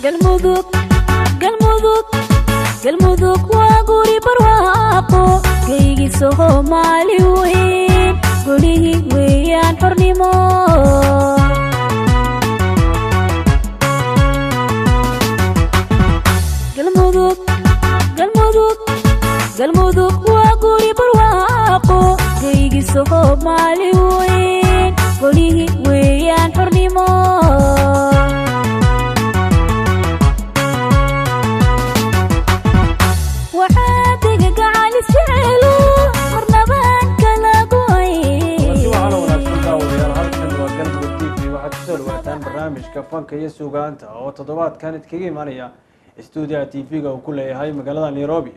galmudug galmudug galmudug waa guri barwaaqo geygi Soomaali weyn gurihi weeyaan xornimo galmudug galmudug galmudug waa guri barwaaqo geygi Soomaali weyn gurihi weeyaan xornimo barnaamijka fanka iyo suugaanta oo toddobaadkan idkaga imanaya stuudiyaha TV-ga uu ku leeyahay magaalada Nairobi.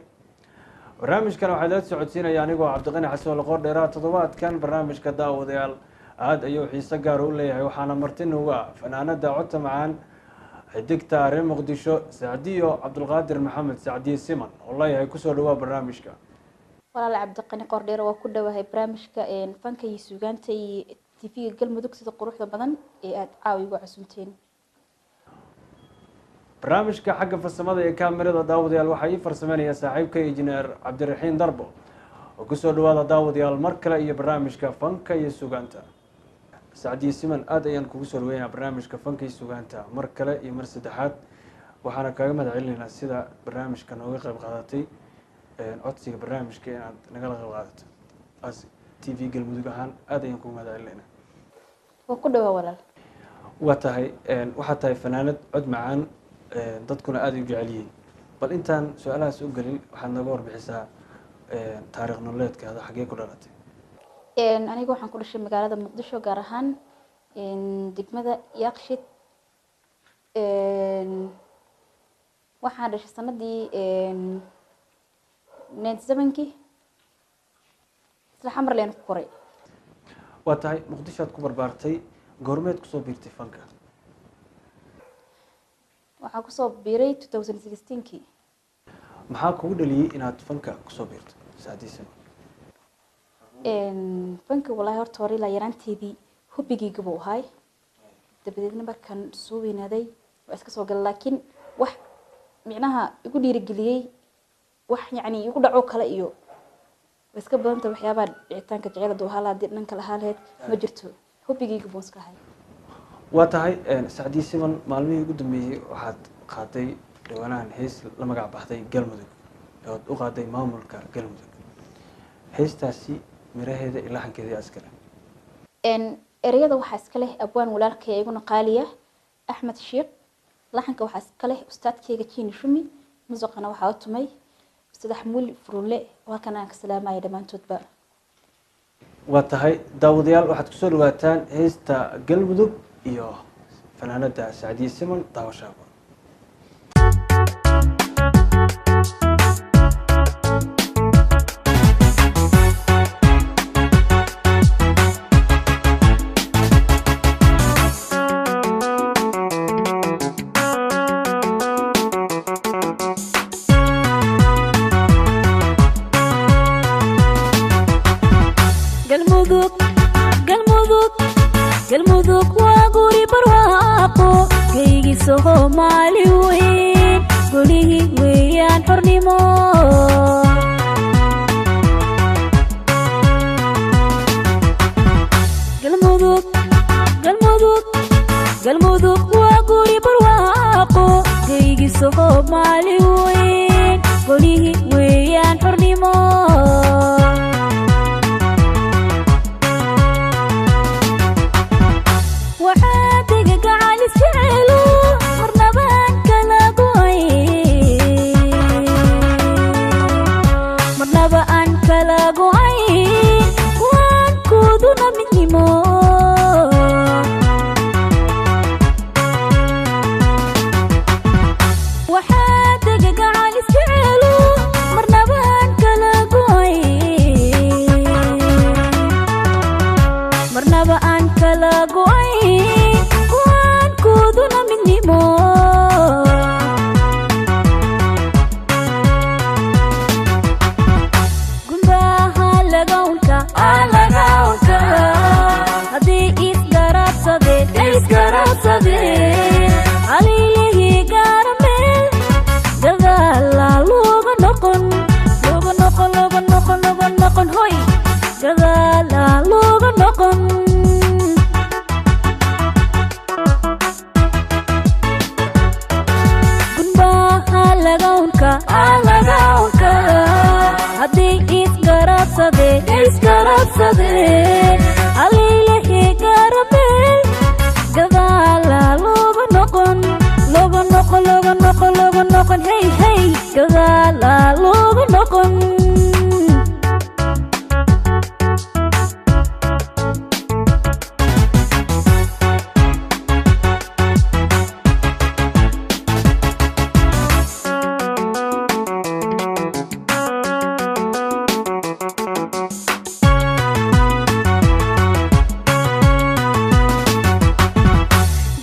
barnaamijkan waxaa la socodsiinaya anigoo Cabdiqani Xasan Laqor dheeraad toddobaadkan barnaamijka daawadayaal aad ayuu xiiso gaar u leeyahay waxaana martin uga fanaanada codta macaan xidigta reer Muqdisho Saadiyo Cabdulqaadir Maxamed Saadiyo Siman oo leeyahay ku soo dhawaad barnaamijka. walaal Cabdiqani Qordheer waa ku dhawahay barnaamijka fanka iyo suugaanta TV galmudug sida quruxda badan ee aad caawiga cusubteen. barnaamijka xagga farsamada ee kaamirada daawadayaal waxa ay farsameynaya saaxiibka injineer Cabdiraxiin Darbo oo ku soo dhawaada daawadayaal mar kale iyo barnaamijka fanka iyo suugaanta. Saadiyo Siman aad ayaan kugu soo dhaweynaa barnaamijka fanka iyo suugaanta mar kale iyo mar saddexaad waxaana kaaga mahadcelinaynaa sida barnaamijkan uga qayb qaadatay codsiga barnaamijka inaad nagala qayb qaadato as TV galmudug ahaan aad ayaan kugu mahadcelinaynaa. waa ku dhawaad walaal. waa tahay waxaa tahay fanaanad cod macaan dadkuna aad u jecel yihiin bal intaan su'aalahaas u galin waxaad naga warbixisaa taariikh nololeedkaada xagee ku dhalatay? aniga waxaan ku dhashay magaalada Muqdisho gaar ahaan degmada Yaaqshid. waxaan dhashay sanadii 97kii isla xamarleen ku koray. waa tahay Muqdisho aad ku barbaartay goormeed ku soo biirtay fanka? waxaan ku soo biiray 2016kii. maxaa kugu dhaliyay inaad fanka ku soo biirto Saadiyo Siman? fanka wallahi horta hore la yaraanteedii hubigayga buu ahay dabadeedna markaan soo weynaaday waa iska soo galay laakiin wax micnaha igu dhiirigeliyay wax yacni igu dhaco kale iyo iska badanta waxyaabaha dhicitaanka jeceylada oo halaadii dhanka lahaaleed ma jirto hubigayga buu iska ahay. waa tahay Saadiyo Siman maalmihii ugu dambeeyay waxaad qaaday dhawanahan hees la magac baxday galmudug oo u qaaday maamulka galmudug. heestaasi miraheeda iyo laxankeeda askale ereyada waxaa iska leh abwaan walaalkay iguna qaaliya Axmed Sheekh. laxanka waxaa iska leh ustaadkayga Jiini Shumi. muusiqana waxaa u tumay Ustaad Xamuul Furulle waa kan aan ka salaamayo dhamaantoodba. waa tahay daawadayaal waxaad ku soo dhawaataan heesta galmudug iyo fanaanada Saadiyo Siman daawashada. galmudug galmudug galmudug waa guri barwaaqo geygi Soomaali weyn gurihi weeyaan xornimo galmudug galmudug galmudug waa guri barwaaqo geygi Soomaali weyn gurihi weeyaan xornimo علي لي قار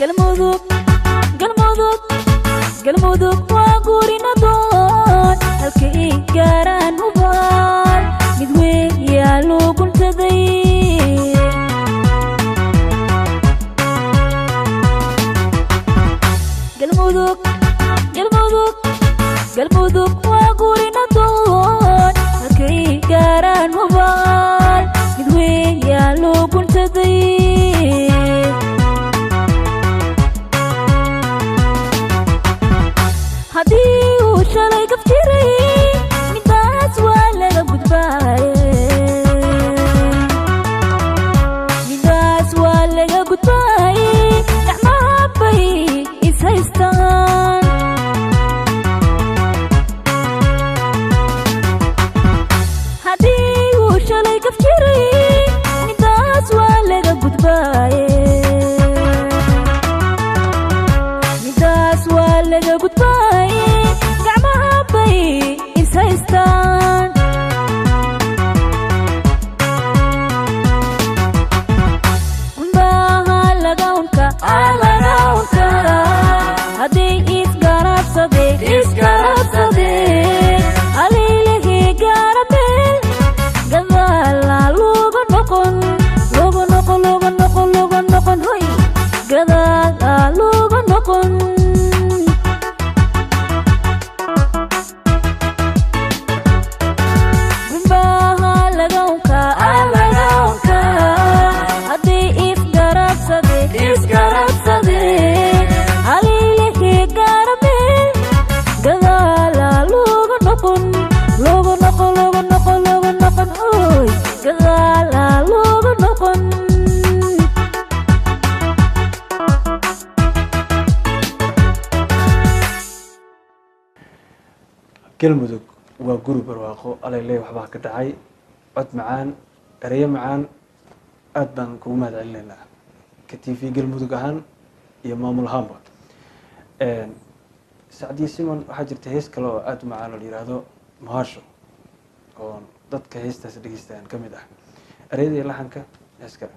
galmudug galmudug galmudug waa guurina doon halkay gaaraan hubaan mid weyn yaa loo guntaday galmudug galmudug galmudug waa guurina doon halkay gaaraan hubaan mid weyn yaa loo guntaday haddii uu shalay gaf jiray midaas waa laga gudbaaye midaas waa laga gudbaaye gacmaha bay is haystaan haddii uu shalay gaf jiray midaas waa laga gudbaaye midaas waa laga gudbaaye gacmaha bay is haystaan unbaha lagawnka hadday isgarabsadeen aliilihii gaara meel gadaala luga noqon hoy gadaala luga noqon galmudug waa guri barwaaqo alayley waxbaa ka dhacay cod macaan ereyo macaan aad baan kugu mahad celinaynaa ka t v galmudug ahaan iyo maamul ahaanba sacdiye simon waxaa jirta hees kale oo aada u macaan oo la yihahdo muhaasho oo dadka heestaas dhegeystaan ka mid ah ereyada iyo laxanka hees kale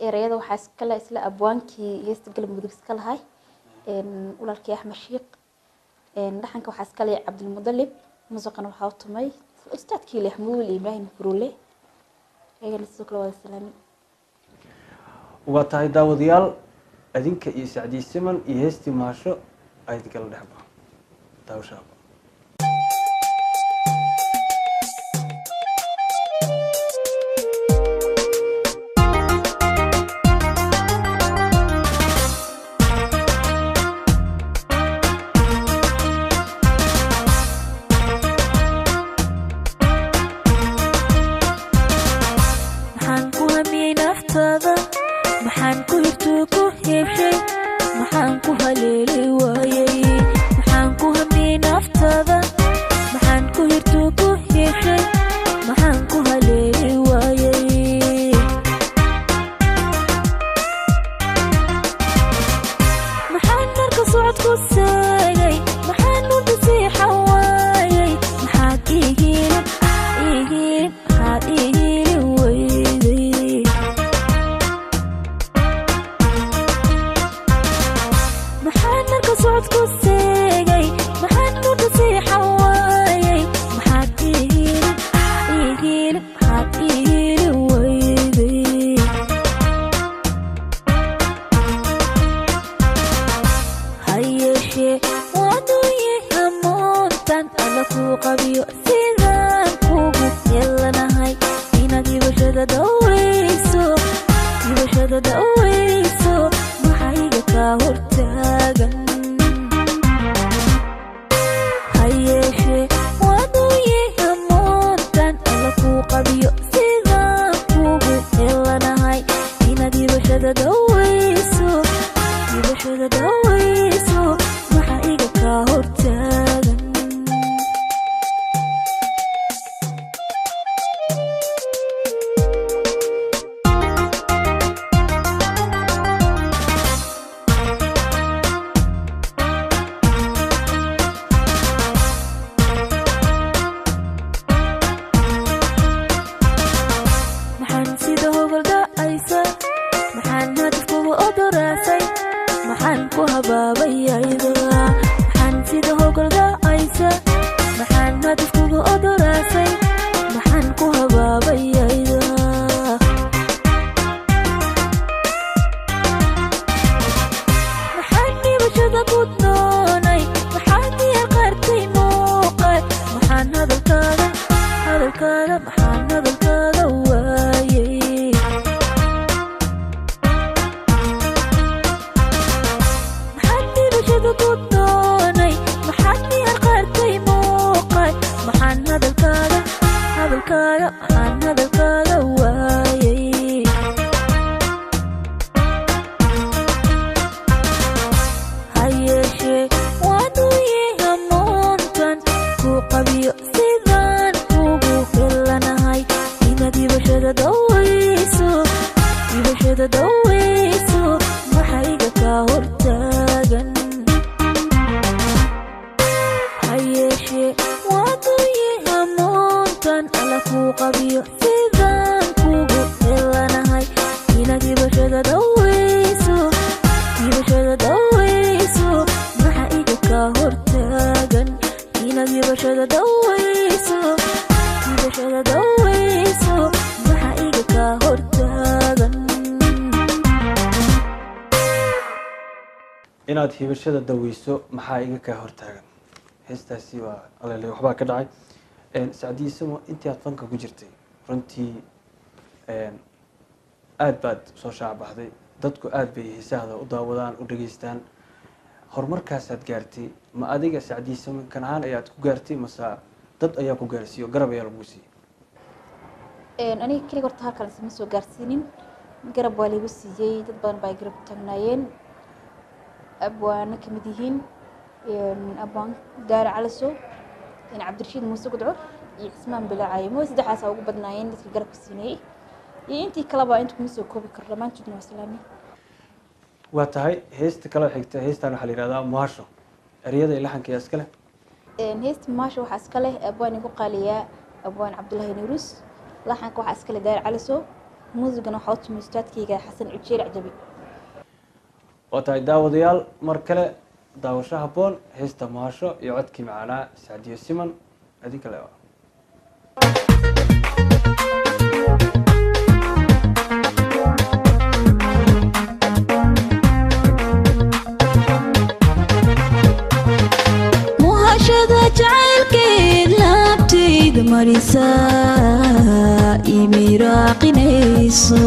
ereyada waxaa iskale isla abwaankii heesta galmudug iska lahay walaalkii axmed shiiq dhaxanka waxaa iskale cabdilmudalib musuqana waxaa u tumay ustaadkii lexmuul iyo ibraahim furuule ayagana sidoo kale wada salaamin waa tahay daawadayaal adinka iyo sacdiye siman iyo heestii muhaasho ayd kala dhexba daawashaaba maxaan ku hirtuu ku heebshay maxaan ku haleeli waayay maxaan ku hamiyey naftada maxaan ku hirtuu ku heebshay maxaan ku haleeli waayay maxaan marka socod ku seegay maxaan u dhasiixa waayay maxaad iihiilin maxaad iihiilin weyday maxaan marka socod ku seegay maxaan u dhasiixa waayay maxaad iihiilin maxaad iihiilin weyday hayeeshee waaduuye hamoontan alla kuu qabiyo sidaan kugu yeelanahay inaad hibashada dhowrayso maxayga kaa hortaagan hayeeshee waaduuye hamoontan alla kuu qabiyo sidaan kugu yeelanahay inaad hibashada dhowrayso maxayga kaa hortaagan maxaan sida hogol dhacaysa maxaan hadafkugu odoraasay maxaan ku habaabayayda maxaan sida hogolda aysa maxaan hadafkuga odoraasay maxaan ku habaabayayda maxaan dhibashada ku doonay maxaan diya qaartay muuqaad maxaan hadalkaaga maxaan hadalkaaga waayay maxaan dhibashada ku doonay maxaan diya qaartay muuqaad maxaan hadalkaaga maxaan hadalkaaga waayay hayeeshee waanuu yahamoontan ku qabiyo sidaan kugu helanahay inaad ibashada dawayso maxayga kaa hortaagan hayeeshee waanuu yahamoontan alla ku qabiyo sidaan kugu helanahay inaad ibashada dawayso maxayga kaa hortaagan inaad ibashada dawayso maxayga kaa hortaagan inaad hibashada daweyso maxaa iga kaa hortaagan heestaasi waa alele waxbaa ka dhacay sacdiisamo intii aad fanka ku jirtay runtii aad baad soo shaacbaxday dadku aad bay heesahda u daawadaan u dhageystaan horumarkaasaad gaartay ma adiga sacdiisamo kan ahaan ayaad ku gaartay mase dad ayaa ku gaarsiiyo garab ayaa lagu siiyey aniga keliga horta halkan isma soo gaarsiinin garab waa lagu siiyey dad badan baa garab taagnaayeen abwaana ka mid yihiin abwaan daara calaso cabdirashiid muuse gudcur iyo cismaan bilaacayo mo saddexaasaa ugu badnaayeen dadka garabka siinayey iyo intii kaleba inta kuma soo koobi karo dhammaantoodna waa islaami waa tahay heesta kala xigta heestan waxaa la yihahdaa muhaasho eryada iyo laxanka ayaa iska leh heesta muhaasho waxaa iska leh abwaan igu qaaliyaa abwaan cabdullaahi nuurus laxanka waxaa iska leh daara calaso muusigana waxaa u timi ustaadkayga xasan cujeer cajabi waa tahay daawadayaal mar kale daawasho habboon heesta muhaasho iyo codkii macaanaa sacdiyo siman adin kale muhaashada jacaylkeed laabtayda marisa imiraaqinayso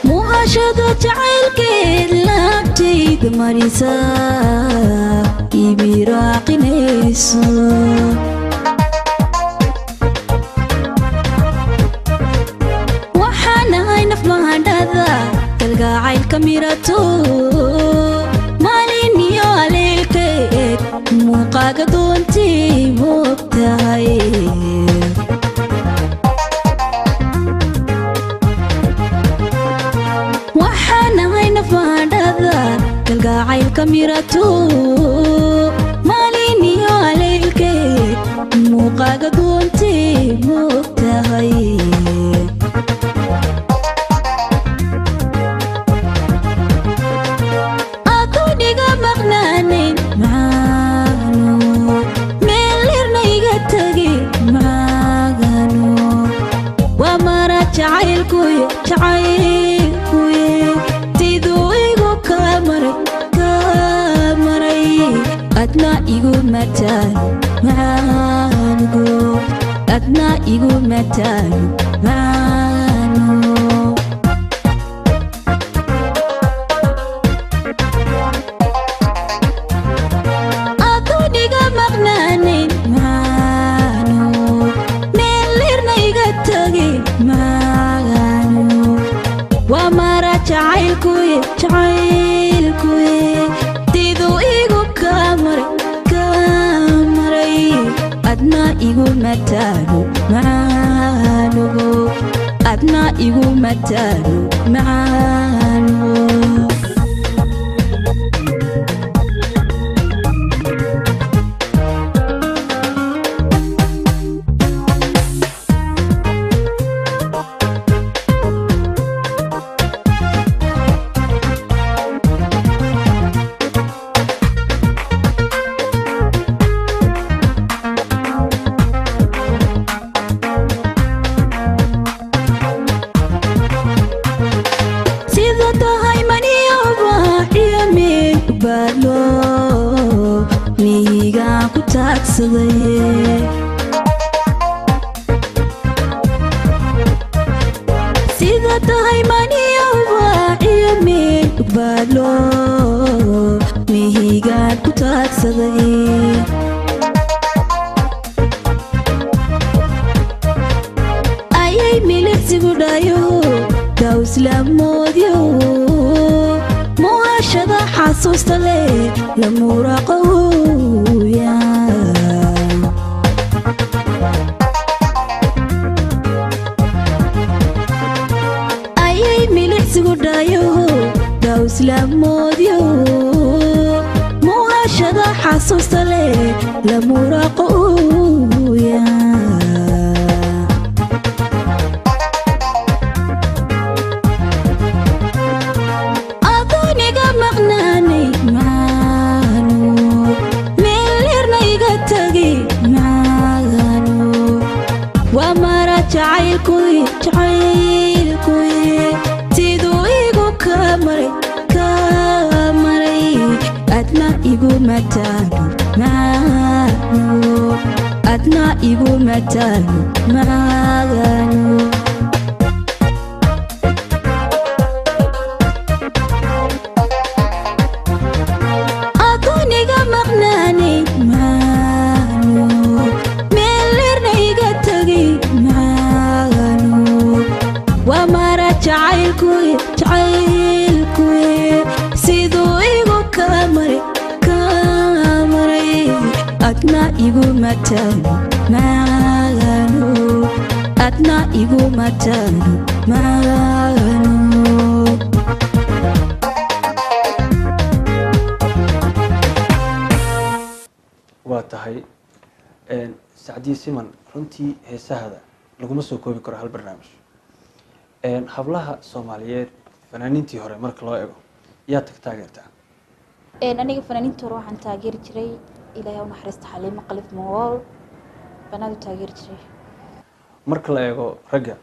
muhaashada jacaylkeed laabtayda marisa imiraaqinayso waxaan ahay naf mahadhada kalgacaylka mirato maalin iyo aleelkeed muuqaaga doontay moogtahay waxaan ahay naf mahadhada kalgacaylka mirato maalin iyo aleelkeed muuqaaga doontay moogtahay aduniga maqnaaneyn macaano meel lirna iga tagi macaano waa mara jacaylkuye siduu igu kaa maray adna igu mataano macaango adna igu mataano macaano aduniga maqnaaneyn macaano meel lirna iga tagi macaano waa mara jacaylkuye siduu igu kaa maray adna igu mataano macaano adna igu mataano macaano taagsaday sida tahay maniyowba iyo meel ugbaalo mihigaan ku taagsaday ayay milicsigu dhayo dawslamoodyo muwaashada xasuusta leh la muraqowya ayay milicsigu dhayo dawslamoodyo muwaashada xasuusta leh la muraqowya jacaylkuy siduu igu ka maray adna igu mataano adna igu mataano maagano aduniga maqnaanay maano meelerna iga tagay jacaylkuy siduu igu ka maray adna igu mataano maagano adna igu mataano maagano waa tahay sacdiye siman runtii heesahada laguma soo koobi karo hal barnaamij hablaha Soomaaliyeed fanaaniintii hore marka loo eego yaa taageertaa aniga fanaaniintii hore waxaan taageeri jiray ilaahay u naxariisto Xaliimo Qalif Mool banaadu taageeri jiray marka la eego ragga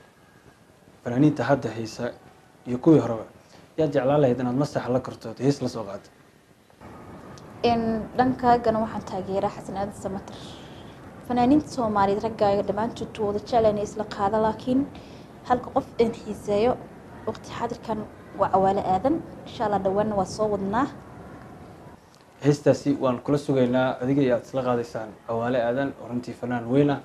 fanaaniinta hadda heesa iyo kuwii horeba yaa jeclaan lahayd inaad masax la karto hees la soo qaado dhankaagana waxaan taageeraa Xasan Aadan Samatar fanaaniinta Soomaaliyeed ragga dhamaantood wada jeclaan isla qaada laakiin halka qof aan xiiseeyo waqti xadirkan waa Cawaale Aadan insha Allah dhawaan waa soo wadnaa heestaasi waan kula sugaynaa adiga iyo isla qaadaysaan Cawaale Aadan oo runtii fanaan weyn ah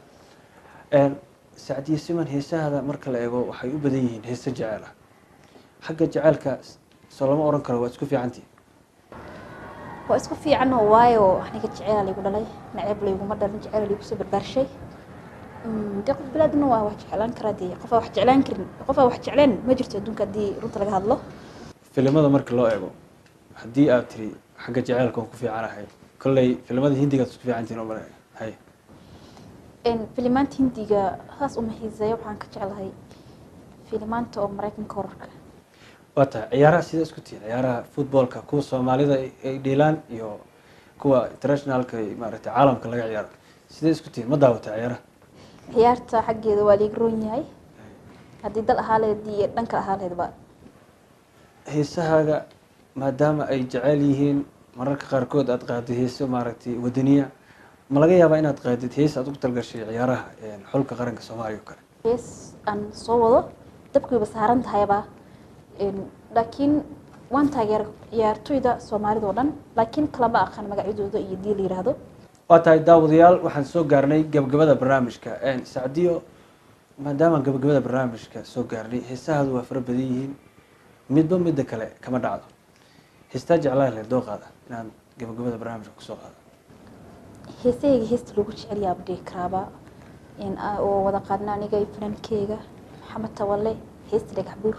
Sacdiye Siman heesahada marka la eego waxay u badan yihiin heesa jacayl ah xagga jacaylka soo lama oran karo waa isku fiicantii waa isku fiican oo waayo aniga jacayl igu dhalay nacayb layguma dhalin jacayl igu soo barbaarshay qof bilaadna waa wax jeclaan kara dii qof wax jeclaan karin qof wax jeclaan ma jirto adduunka hadii runta laga hadlo filimada marka loo eego hadii aad tiri xagga jacaylka ku fiicanahay kullay filimada hindiga isku fiicantiin oo maray hay filimanta hindiga haas uma xiiseeyo waxaan ka jeclahay filimanta oo Mareykanka horka wata ciyaaraha sida isku tiin ciyaaraha footballka kuwa Soomaalida ay dhiilaan iyo kuwa internationalka maaragtay caalamka laga ciyaaro sida isku tiin ma daawata ciyaaraha ciyaarta xaggeeda waa liig roon yahay haddii dal ahaaleedii dhanka ahaaleedba heesahaaga maadaama ay jecel yihiin mararka qaarkood aad qaadid heeso maaragtay wadaniya ma laga yaabaa inaad qaadid hees aad ugu talgashay ciyaaraha xulka qaranka Soomaaliya oo kale hees aan soo wado dabkayba saaran tahayba laakiin waan taageer ciyaartoyda Soomaalida oo dhan laakiin kala ma aqaan magacyadooda iyo dii la yiraahdo waa tahay daawadayaal waxaan soo gaarnay gabagabada barnaamijka Sacdiyo maadaama gabagabada barnaamijka soo gaarnay heesahadu waa fara badan yihiin midba midda kale kama dhacdo heestaa jeclaan leh dooqaada inaan gabagabada barnaamijka kusoo qaado heesayga heesta lagu jecel yahay abdii karaaba oo wada qaadna aniga iyo fanankeyga Maxamed Tawalle heesta Dhagax Buur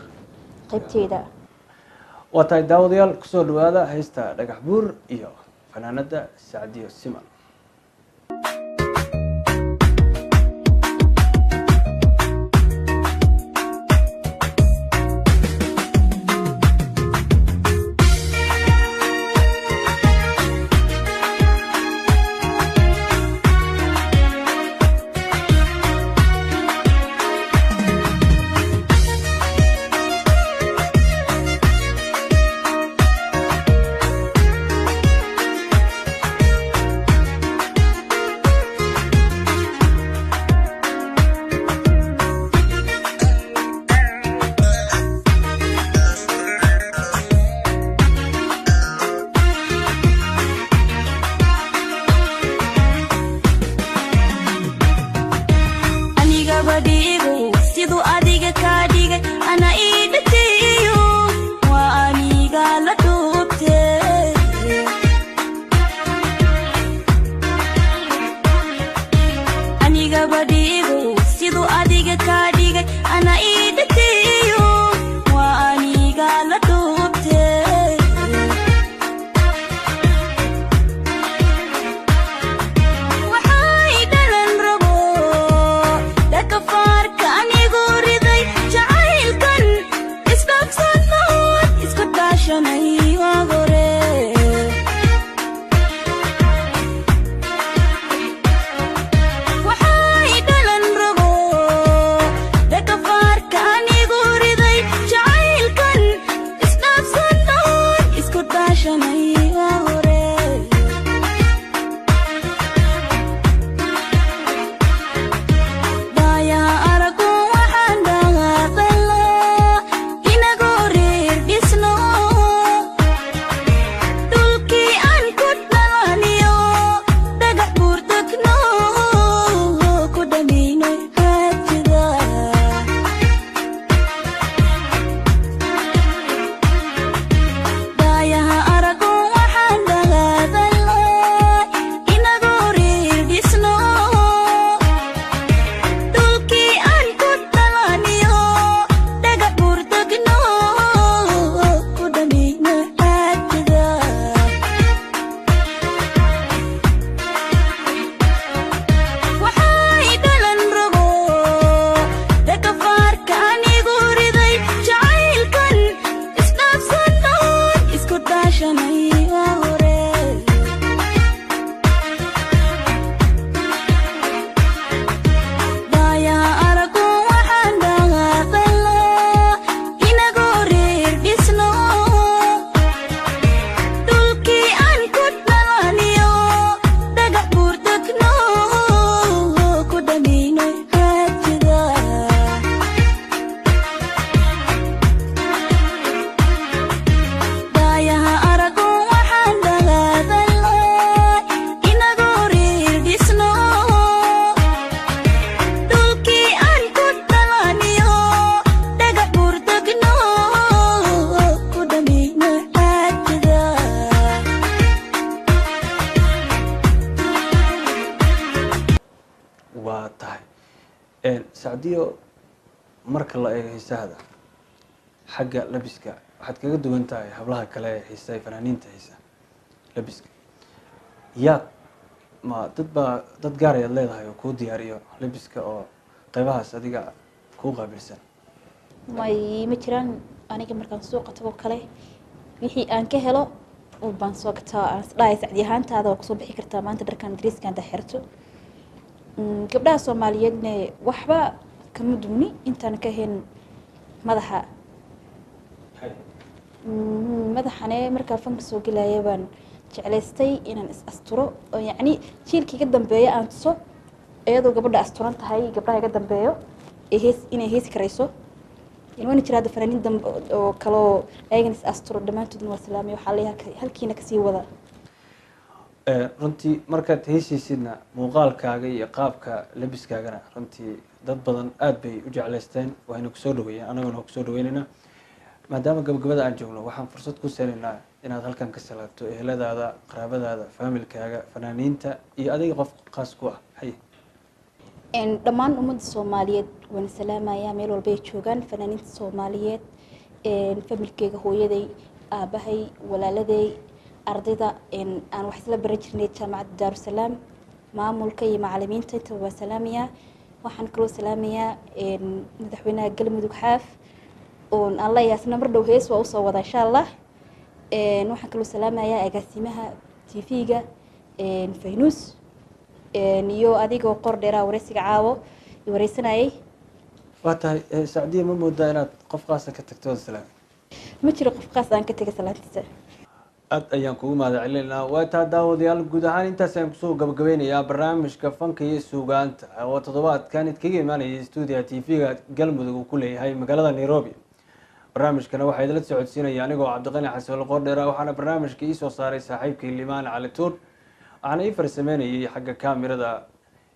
qaybteeda waa tahay daawadayaal kusoo dhawaada heesta Dhagax Buur iyo fanaanada Sacdiye Siman sacdiyo marka la eego heesahada xagga labiska waxaad kaga duwan tahay hablaha kale ee heesa ay fanaaniinta heesa labiska yaad ma dad gaar ayaad leedahay oo kuu diyaariyo labiska oo qaybahaas adiga kuu qaabilsan may ma jiraan aniga markaan suuqa tago kale wixii aan ka helo baan soo gataa aan isdhahay sacdi ahaantaada waa kusoo bixi kartaa maanta dharkan dariiskan xirto gabdhaha Soomaaliyeedna waxba kama duwni intaan ka ahayn madaxa madaxane markaa fanka soo galaya baan jeclaystay inaan is asturo oo yacni jiilkii ka dambeeya aan tuso iyadoo gabadha asturan tahay gabdhaha ka dambeeyo inay heesi karayso ilmaha jiraada fanaaniin dambe oo kale oo ayagana is asturo dhamaantoodna waa salaamay waxaa leeyahay halkiina kasii wada runtii markaad heesaysidna muuqaalkaaga iyo qaabka labiskaagana runtii dad badan aad bay u jeclaysteen wayna kusoo dhaweeyeen anaguna waa kusoo dhaweynaynaa maadaama gabagabada aan joogno waxaan fursad ku siinaynaa inaad halkan ka salaabto eheladaada qaraabadaada faamilkaaga fanaaniinta iyo adiga qof khaas ku ah haye dhammaan ummadda Soomaaliyeed waan salaamayaa meel walba ay joogaan fanaaniinta Soomaaliyeed familkeyga hooyaday aabahay walaaladay ardayda aan wax isla baran jirnay jaamacadda Daarusalaam maamulka iyo macallimiinta inta waa salaamayaa waxaan kaloo salaamayaa madaxweynaha Galmudug Xaaf oo alla yaasna mar dhow hees waa u soo wada insha Allah waxaan kaloo salaamayaa agaasimaha TV-ga Faynus iyo adigoo qor dheeraa wareysiga caawo wareysanayay waa tahay sacdiya ma moodaa inaad qof qaas ka tagto salaam ma jiro qof qaas aan ka tagay salaantiisa aad ayaan kugu mahadcelinaynaa waa taa daawadayaal guud ahaan intaas ayaan kusoo gabagabeynayaa barnaamijka fanka iyo suugaanta oo toddobaadkan idkaga imaanayay stuudiga TV-ga Galmudug uu ku leeyahay magaalada Nairobi barnaamijkana waxaa idila socodsiinaya anigoo Cabdiqani Xasan Qordheera waxaana barnaamijka ii soo saaray saaxiibkay Limaan Cali Tuur waxaana ii farsameynayay xagga kaamirada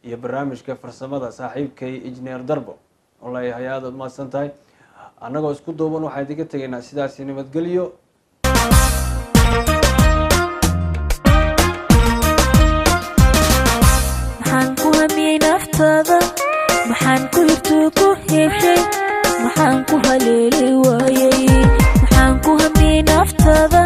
iyo barnaamijka farsamada saaxiibkay Engineer Darbo wallahi aad u mahadsan tahay anagoo isku duuban waxaan idinka tagaynaa sidaas nabadgelyo maxaan ku hamiyey naftada maxaan ku hirtuu ku heeshay maxaan ku haleeli waayay maxaan ku hamiyey naftada